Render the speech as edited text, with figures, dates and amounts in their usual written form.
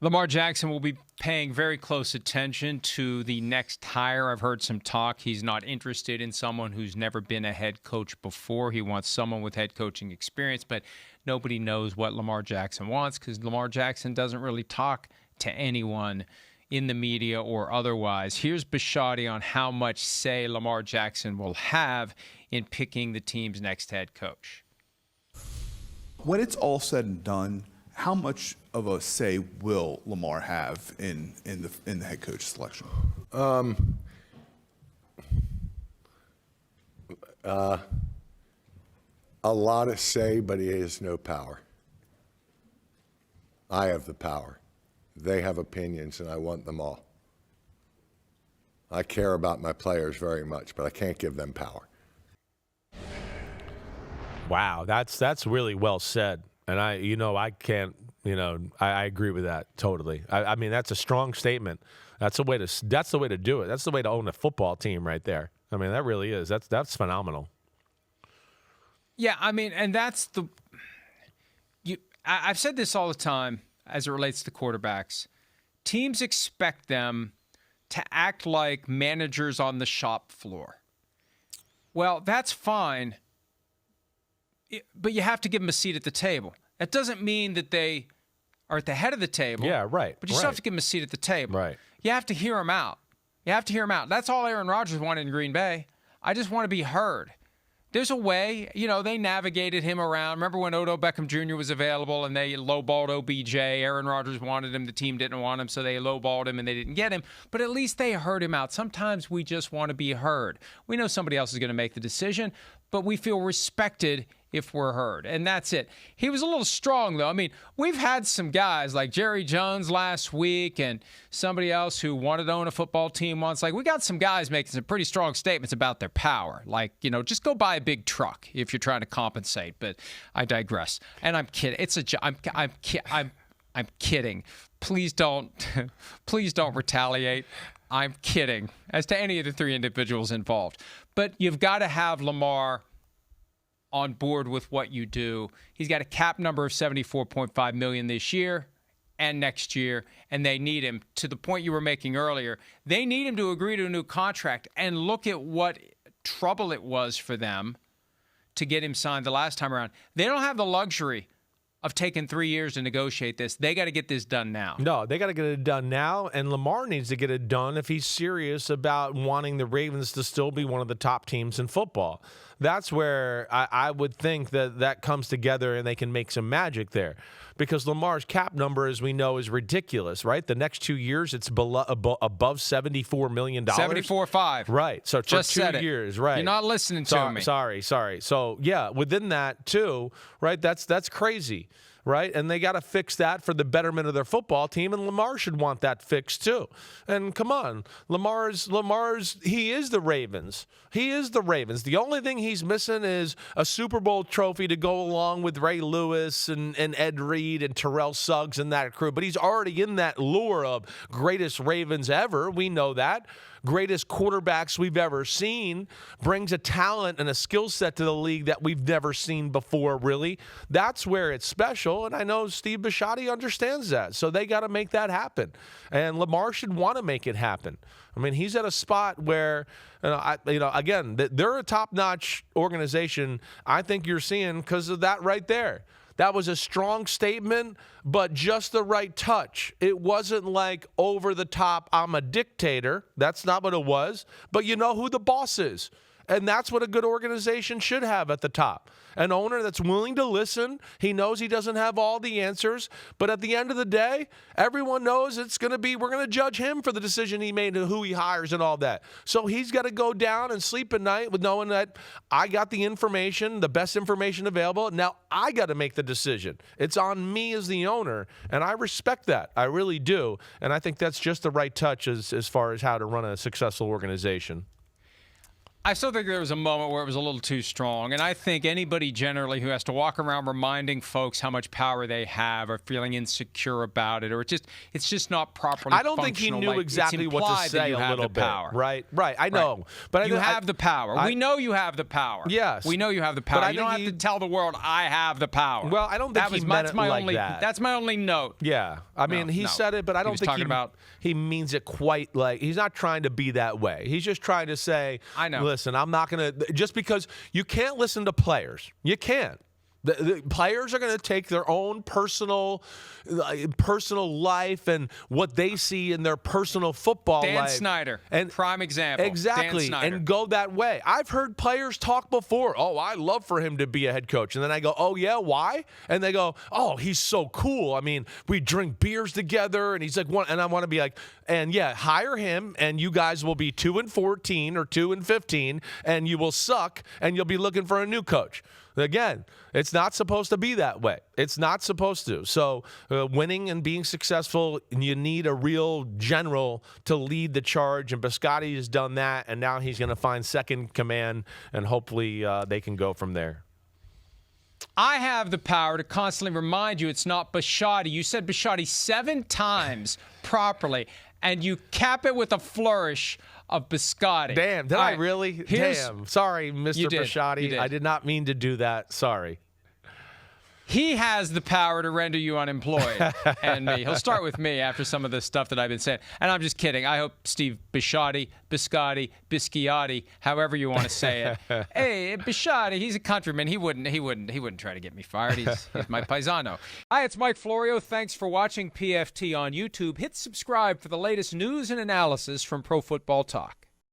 Lamar Jackson will be paying very close attention to the next hire. I've heard some talk. He's not interested in someone who's never been a head coach before. He wants someone with head coaching experience, but nobody knows what Lamar Jackson wants because Lamar Jackson doesn't really talk to anyone in the media or otherwise. Here's Bisciotti on how much say Lamar Jackson will have in picking the team's next head coach. When it's all said and done, how much of a say will Lamar have in the head coach selection? A lot of say, but he has no power. I have the power. They have opinions, and I want them all. I care about my players very much, but I can't give them power. Wow, that's really well said. And I can't, I agree with that totally. I mean, that's a strong statement. That's the way to do it. That's the way to own a football team right there. I mean, that really is. That's phenomenal. Yeah, I mean, and that's I've said this all the time as it relates to quarterbacks. Teams expect them to act like managers on the shop floor. Well, that's fine, but you have to give them a seat at the table. That doesn't mean that they are at the head of the table. Yeah, right. But you still have to give them a seat at the table. Right. You have to hear them out. That's all Aaron Rodgers wanted in Green Bay. I just want to be heard. There's a way, they navigated him around. Remember when Odell Beckham Jr. was available and they lowballed OBJ? Aaron Rodgers wanted him. The team didn't want him, so they lowballed him and they didn't get him. But at least they heard him out. Sometimes we just want to be heard. We know somebody else is going to make the decision, but we feel respected if we're heard. And that's it. He was a little strong, though. I mean, we've had some guys like Jerry Jones last week and somebody else who wanted to own a football team once. Like, we got some guys making some pretty strong statements about their power. Like, just go buy a big truck if you're trying to compensate. But I digress. And I'm kidding. I'm kidding. Please don't retaliate. I'm kidding as to any of the three individuals involved. But you've got to have Lamar on board with what you do. He's got a cap number of $74.5 million this year and next year, and they need him. To the point you were making earlier, they need him to agree to a new contract. And look at what trouble it was for them to get him signed the last time around. They don't have the luxury of taking 3 years to negotiate this. They got to get this done now. No, they got to get it done now, and Lamar needs to get it done if he's serious about wanting the Ravens to still be one of the top teams in football. That's where I would think that comes together and they can make some magic there. Because Lamar's cap number, as we know, is ridiculous, right? The next 2 years, it's above $74 million. $74.5. Right. So just for 2 years, right. You're not listening to me. Sorry. So, yeah, within that, too, right, that's crazy. Right? And they got to fix that for the betterment of their football team, and Lamar should want that fixed too. And come on, Lamar's he is the Ravens. He is the Ravens. The only thing he's missing is a Super Bowl trophy to go along with Ray Lewis and Ed Reed and Terrell Suggs and that crew. But he's already in that lure of greatest Ravens ever. We know that. Greatest quarterbacks we've ever seen, brings a talent and a skill set to the league that we've never seen before, really. That's where it's special, and I know Steve Bisciotti understands that, so they got to make that happen. And Lamar should want to make it happen. I mean, he's at a spot where, again, they're a top-notch organization. I think you're seeing because of that right there. That was a strong statement, but just the right touch. It wasn't like over the top, I'm a dictator. That's not what it was. But you know who the boss is. And that's what a good organization should have at the top. An owner that's willing to listen. He knows he doesn't have all the answers. But at the end of the day, everyone knows we're going to judge him for the decision he made and who he hires and all that. So he's got to go down and sleep at night with knowing that I got the information, the best information available. Now I got to make the decision. It's on me as the owner. And I respect that. I really do. And I think that's just the right touch as far as how to run a successful organization. I still think there was a moment where it was a little too strong. And I think anybody generally who has to walk around reminding folks how much power they have or feeling insecure about it, or it's just not properly I don't think he knew exactly what to say a little bit. Power. Right. I know. Right. But you have the power. We know you have the power. Yes. We know you have the power. But you don't have to tell the world, I have the power. Well, I don't think he meant it like that. That's my only note. Yeah. I mean, he said it, but I don't think he means it quite like, he's not trying to be that way. He's just trying to say, I know. Listen, I'm not going to, just because you can't listen to players. You can't. The players are going to take their own personal life and what they see in their personal football life. Dan Snyder, and prime example. Exactly, and go that way. I've heard players talk before, oh, I love for him to be a head coach. And then I go, oh, yeah, why? And they go, oh, he's so cool. I mean, we drink beers together, and he's like, and I want to be like, and yeah, hire him, and you guys will be 2-14 or 2-15, and you will suck, and you'll be looking for a new coach. Again, it's not supposed to be that way. It's not supposed to. So winning and being successful, you need a real general to lead the charge, and Bisciotti has done that, and now he's going to find second command, and hopefully they can go from there. I have the power to constantly remind you it's not Bisciotti. You said Bisciotti 7 times properly, and you cap it with a flourish of Bisciotti. Damn, did I really? Damn. Sorry, Mr. Bisciotti. I did not mean to do that. Sorry. He has the power to render you unemployed, and me. He'll start with me after some of the stuff that I've been saying. And I'm just kidding. I hope Steve Bisciotti, however you want to say it. Hey, Bisciotti, he's a countryman. He wouldn't try to get me fired. He's my paisano. Hi, it's Mike Florio. Thanks for watching PFT on YouTube. Hit subscribe for the latest news and analysis from Pro Football Talk.